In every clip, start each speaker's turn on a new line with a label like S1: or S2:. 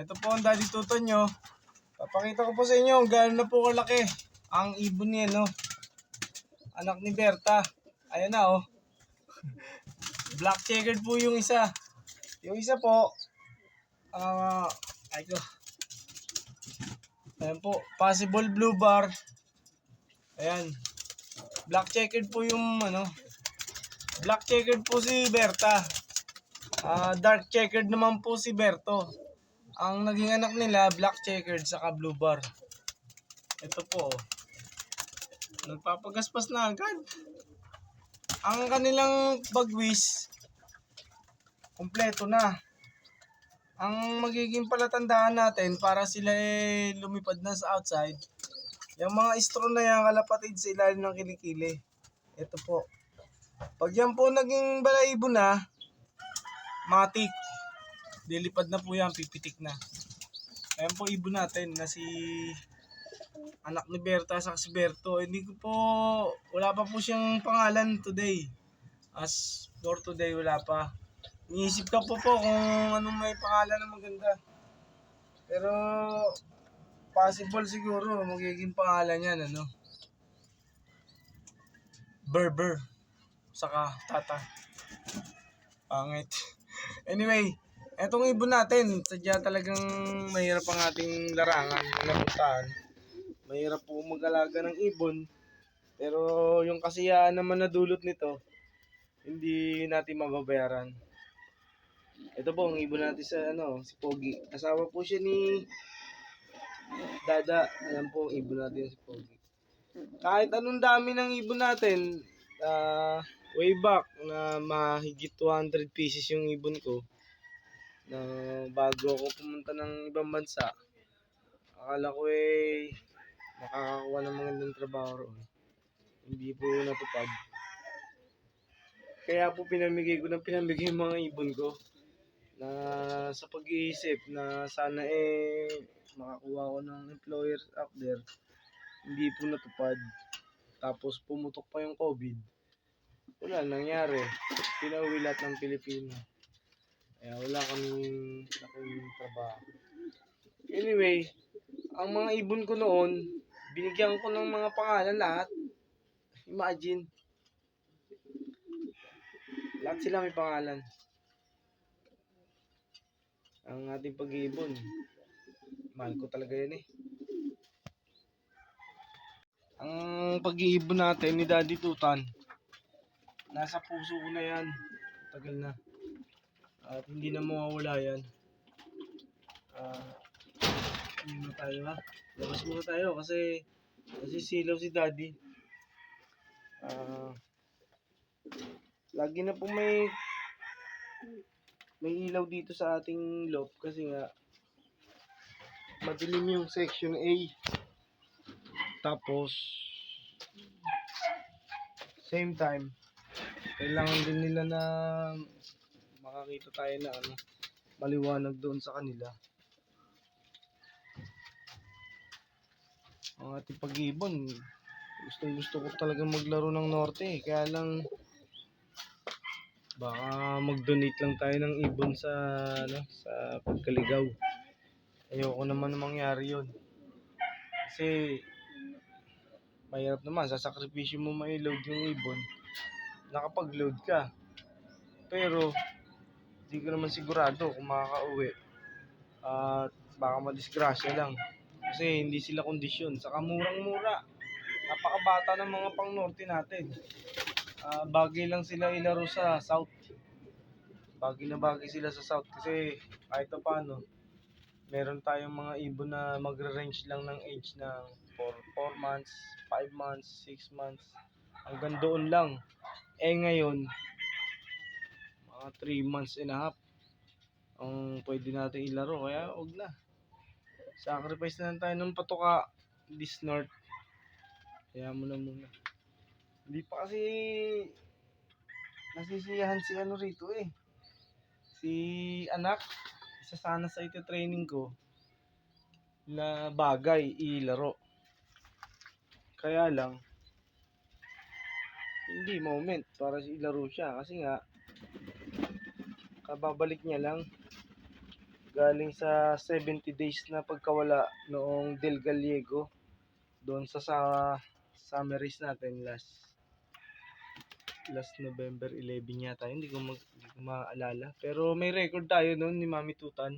S1: Ito po ang daddy tuto nyo. Papakita ko po sa inyo gaano na po kalaki ang ibon niya, no? Anak ni Berta. Ayan na, oh. Black checkered po yung isa. Yung isa po, ay ko. Ayan po, possible blue bar. Ayan. Black checkered po yung Black checkered po si Berta. Dark checkered naman po si Berto. Ang naging anak nila, black checkered saka blue bar. Ito po, oh. Nagpapagaspas na agad. Ang kanilang bagwis, kumpleto na. Ang magiging palatandaan natin para sila lumipad na sa outside, yung mga straw na yan kalapatid sa ilalim ng kilikili. Ito po. Pag yan po naging balahibo na, matik, dilipad na po yan, pipitik na. Ayan po ibon natin na si anak ni Berta sa si Berto. Hindi ko po, wala pa po siyang pangalan today. As for today, wala pa. Iniisip ka po kung anong may pangalan na maganda. Pero possible siguro magiging pangalan yan, Berber. Saka Tata. Pangit. Anyway, etong ibon natin, sadya talagang mahirap ang ating larangan, napuntahan. Mahirap po mag-alaga ng ibon. Pero yung kasiyahan naman na dulot nito, hindi natin mababayaran. Ito po ang ibon natin sa si Pogi. Asawa po siya ni Dada. Ayan po ang ibon natin si Pogi. Kahit anong dami ng ibon natin, way back na mahigit 200 pieces yung ibon ko na bago ako pumunta ng ibang bansa. Akala ko makakakuha ng magandang trabaho roon. Hindi po natupad. Kaya po pinamigay ko yung mga ibon ko na sa pag-iisip na sana makakuha ko ng employers out there. Hindi po natupad. Tapos pumutok pa yung COVID. Wala nangyari. Pinauwi lahat ng Pilipino. Kaya wala kaming trabaho. Anyway, ang mga ibon ko noon, binigyan ko ng mga pangalan lahat. Imagine. Lahat sila may pangalan. Ang ating pag-iibon, mahal ko talaga yan Ang pag-iibon natin ni Daddy Tutan, nasa puso ko na yan. Tagal na. At hindi na mawawala yan. Muna tayo ha. Labas muna tayo kasi silaw si Daddy. Lagi na po may ilaw dito sa ating loft kasi nga madilim yung section A. Tapos same time kailangan din nila na makakita tayo na maliwanag doon sa kanila. Ang ating pag-ibon, gusto ko talaga maglaro ng norte kaya lang baka mag-donate lang tayo ng ibon sa pagkaligaw. Ayoko naman na mangyari yun kasi mahirap naman, sasakripisyo mo ma-load yung ibon, nakapag-load ka pero hindi ko naman sigurado kung makaka-uwi at baka madisgrasya lang kasi hindi sila kondisyon, saka murang-mura, napakabata ng mga pang norte natin. Bagay lang sila ilaro sa south, bagay na bagay sila sa south kasi kahit paano meron tayong mga ibon na magre-range lang ng age ng 4 months, 5 months, 6 months, hanggang doon lang. Ngayon mga 3 months and a half ang pwede natin ilaro, kaya huwag na, sacrifice na lang tayo ng patuka this north. Kaya muna hindi pa kasi nasisiyahan si rito si anak, isa sana sa ite-training ko na bagay ilaro, kaya lang hindi moment para ilaro siya kasi nga kababalik niya lang. Galing sa 70 days na pagkawala noong Del Gallego doon sa summer race natin last November 11 yata. Hindi ko maalala. Pero may record tayo noon ni Mami Tutan.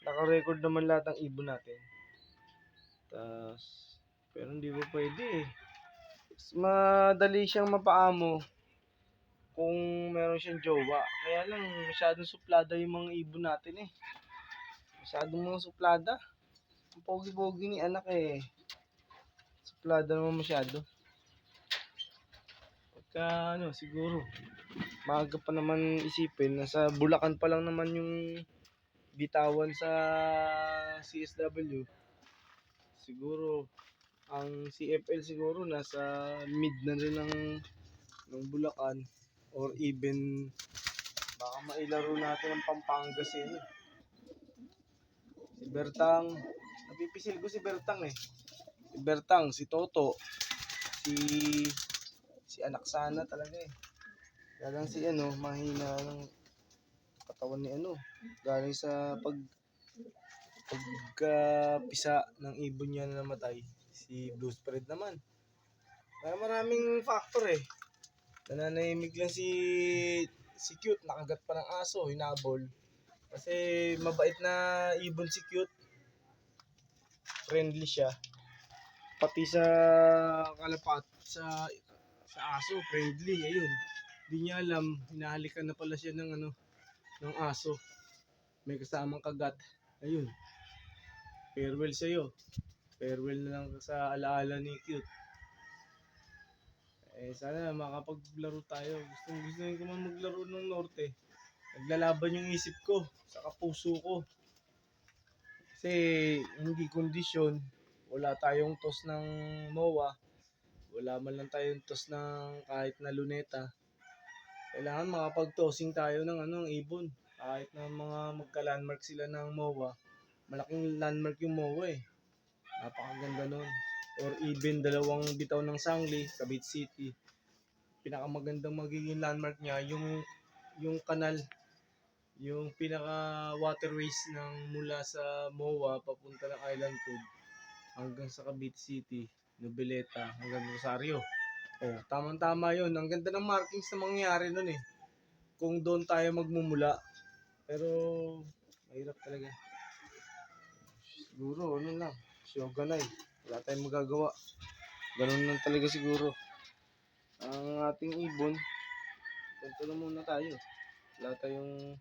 S1: Naka-record naman lahat ng ibon natin. Pero hindi po pwede eh. Madali siyang mapaamo kung meron siyang jowa. Kaya lang masyadong suplada yung mga ibon natin eh. Masyadong mga suplada. Ang pogi-pogi ni anak eh. Suplada naman masyado. Pagka siguro maaga pa naman isipin, nasa Bulacan pa lang naman yung bitawan sa CSW. Siguro ang CFL siguro nasa mid na rin ng Bulacan, or even baka mailaro natin ang Pampangas eh. Si Bertang, napipisil ko si Bertang eh. Si Bertang, si Toto, si anak sana talaga eh. Kaya lang si mahina ng katawan ni galing sa pagpisa ng ibon niya na namatay. Si Blue Spread naman. Kaya maraming factor eh. Nananahimik lang si Cute, nakagat pa ng aso, hinabol. Kasi mabait na ibon si Cute. Friendly siya. Pati sa kalapat, sa aso, friendly. Ayun. Hindi niya alam, hinahalikan na pala siya ng aso. May kasamang kagat. Ayun. Farewell sa'yo. Farewell na lang sa alaala ni Cute. Sana makapaglaro tayo. Gusto ko man maglaro ng Norte. Naglalaban yung isip ko, saka puso ko. Kasi hindi kondisyon. Wala tayong toss ng MOA. Wala man lang tayong toss ng kahit na luneta. Kailangan makapag-tossing tayo ng ibon. Kahit na mga magka-landmark sila ng MOA. Malaking landmark yung MOA eh. Napakaganda nun. Or even dalawang bitaw ng Sangli, Cavite City. Pinakamagandang magiging landmark niya yung kanal, yung pinaka waterways ng mula sa MOA papunta ng Island Cove hanggang sa Cavite City, Noveleta hanggang Rosario. Tamang-tama 'yon. Ang ganda ng markings na mangyayari nun eh. Kung doon tayo magmumula. Pero mahirap talaga. Siguro lang. Shogunay. Wala tayong magagawa. Ganun lang talaga siguro. Ang ating ibon, ganito na muna tayo. Wala tayong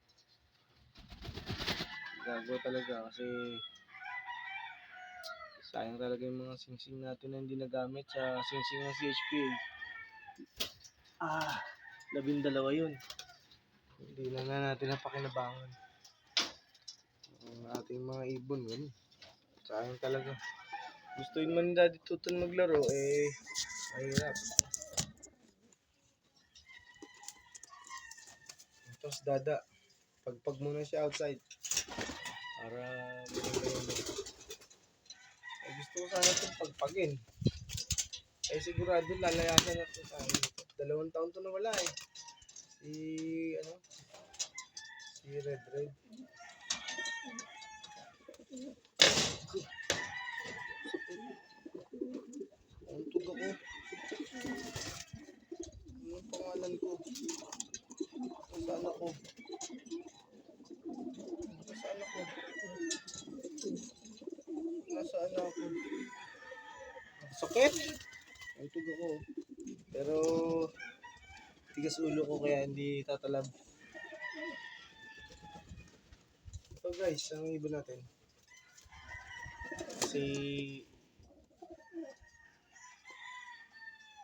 S1: gagawa talaga kasi sayang talaga yung mga singsing natin na hindi nagamit sa singsing ng CHPA. 12 yun. Hindi na natin napakinabangan. Ang ating mga ibon, sayang talaga. Gustuin man ni Daddy Tuton maglaro, mahirap. Tapos Dada, pagpag muna siya outside para maganda. Gusto ko sana itong pagpagin. Sigurado lalayasan na ito sa akin. 2 taon to na wala eh. Si Red. Untog ako. Anong pangalan ko? Nasaan ako? Sakit? Untog ako. Pero tigas ulo ko kaya hindi tatalab. So guys, ang ibon natin. Si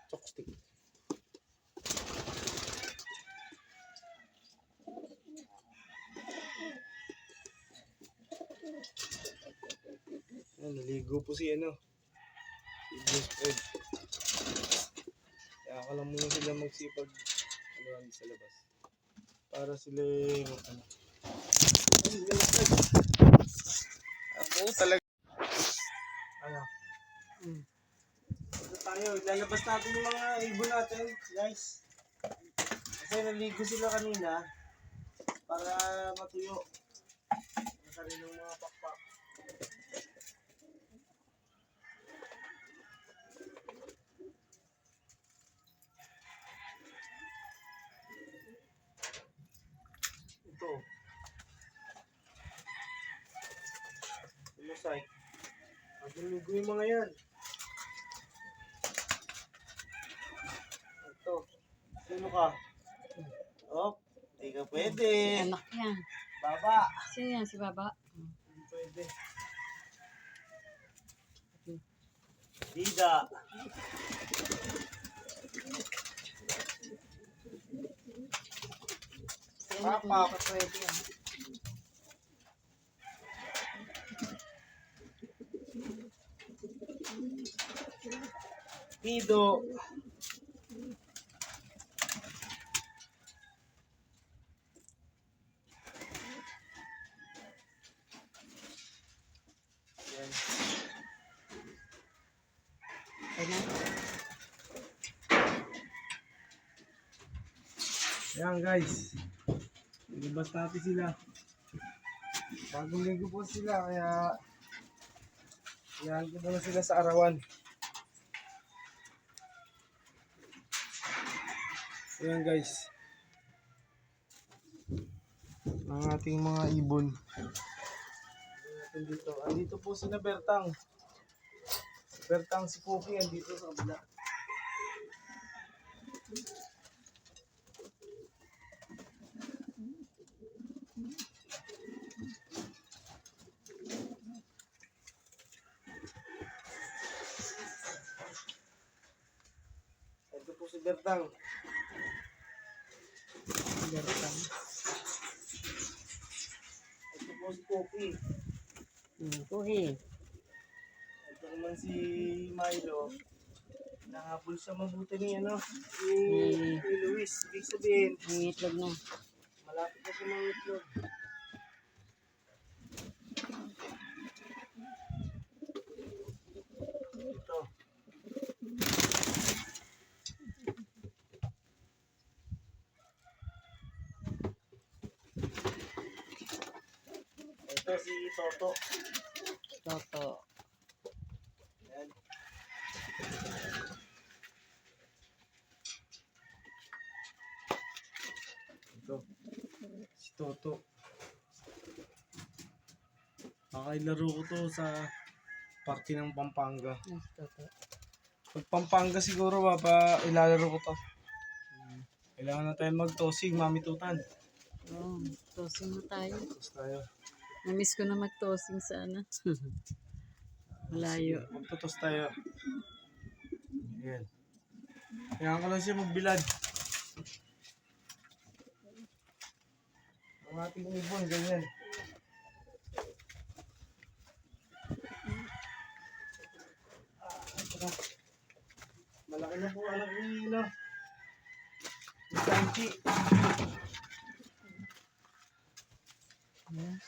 S1: Chopstick. Naligo po si Blue Spread. Kaya ka lang muna sila magsipag sa labas. Para sila ako talaga. Ito tayo, lalabas natin yung mga ibon natin, guys. Kasi naligo sila kanina para matuyo. sariling mga pakpak. Ito. Sumusay. Maguligo yung mga yan. Ito. Sino ka? Oh, hindi ka pwede.
S2: Anak yan.
S1: Baba.
S2: Sino yan? Si Baba?
S1: Hindi pwede. Dida.
S2: Si anak
S1: Papa.
S2: hindi pa pwede yan.
S1: Pido. Yan.
S2: Ayan.
S1: Ayan guys. Ilabas natin sila. Bagong linggo po sila kaya yan ko na sila sa arawan. Ayan guys. Ang ating mga ibon. Ayan dito. Andito po si Bertang. Si Bertang, si Cookie andito sa kabila. Ito po si Bertang.
S2: Bertang.
S1: Ito po si Cookie.
S2: Kuhi.
S1: Ito naman si Milo. Nahabol siya mabuti ni ni Luis. Ibig sabihin,
S2: Ang itlog na.
S1: malapit na siya ng itlog. Ito. Ito si Toto.
S2: Toto.
S1: Ayan. Ito. Si Toto. Nakailaro ko to sa party ng Pampanga.
S2: Yes, Toto.
S1: Pag Pampanga siguro ilalaro ko to. Kailangan na tayo mag-tossing, Mami Tutan.
S2: Oh, tossing na tayo.
S1: Tapos tayo.
S2: Namiss ko na mag-tossing sana. Malayo.
S1: Sige, magtutos tayo. Ayan. Kailangan ko lang siya magbilad. Ang ating ibon, ganyan. Malaki na po anak ni Sanchi.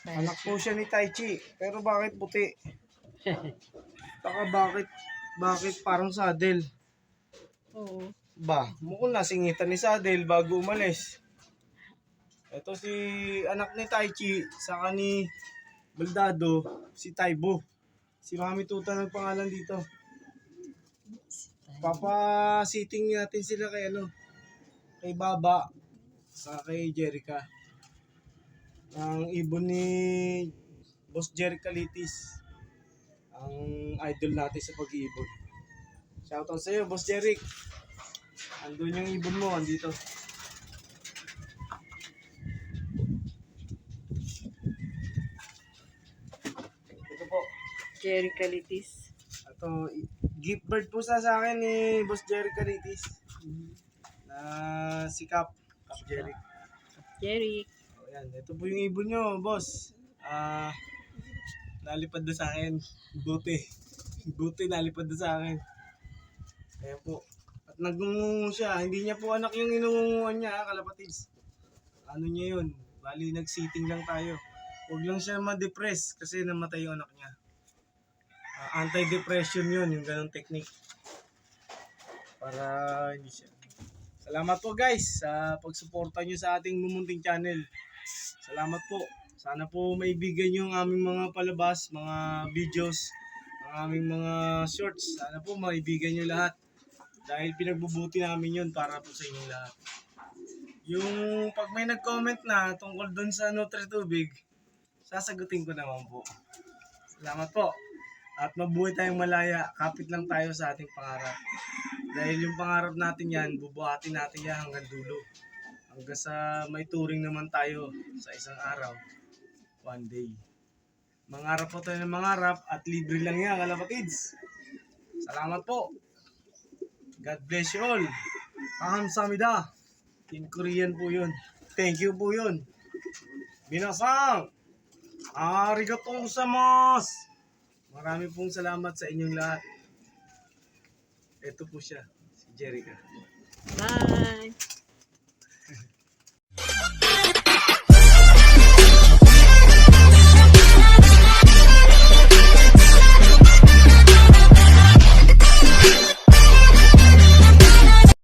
S1: Anak po siya ni Taichi. Pero bakit puti? Baka bakit parang saddle?
S2: Oo.
S1: Ba, mukhang nasingitan ni Saddle bago umalis. Ito si anak ni Taichi, saka ni Baldado, si Taibo. Si Mami Tuta ng pangalan dito. Papa-sitting natin sila kay Baba, saka kay Jerica. Ang ibon ni Boss Jerica Litis. Ang idol natin sa pag-iibon. Shoutout sa iyo, Boss Jeric. Andun yung ibon mo, andito. Ito po.
S2: Jerry Calitis.
S1: Ito, gift bird po sa akin ni Boss Jerry Caritis. Na si Cap Jerry.
S2: Jerry.
S1: Ayan, ito po yung ibon nyo, boss. Nalipad na sa akin. Buti nalipad na sa akin. Ayan po. At nagungungo siya. Hindi niya po anak yung inungunguan niya, kalapatids. Ano niya yun? Bali, nag-sitting lang tayo. Huwag lang siya ma-depress kasi namatay yung anak niya. Anti-depression yun, yung ganong technique. Para hindi siya. Salamat po guys sa pagsuporta nyo sa ating Mumunting channel. Salamat po Sana po maibigan nyo ang aming mga palabas, mga videos, ang aming mga shorts. Sana po maibigan nyo lahat. Dahil pinagbubuti namin yun para po sa inyo lahat. Yung pag may nag-comment na tungkol dun sa Nutri-Tubig, sasagutin ko naman po. Salamat po. At mabuhay tayong malaya. Kapit lang tayo sa ating pangarap. Dahil yung pangarap natin yan, bubuhatin natin yan hanggang dulo. Hanggang sa may turing naman tayo sa isang araw. One day. Mangarap po tayo ng mangarap at libre lang yan, kalapatids. Salamat po. God bless you all. Kamsahamnida. In Korean po yun. Thank you po yun. Minasang. Arigatou gozaimasu. Marami pong salamat sa inyong lahat. Ito po siya, si Jerica.
S2: Bye!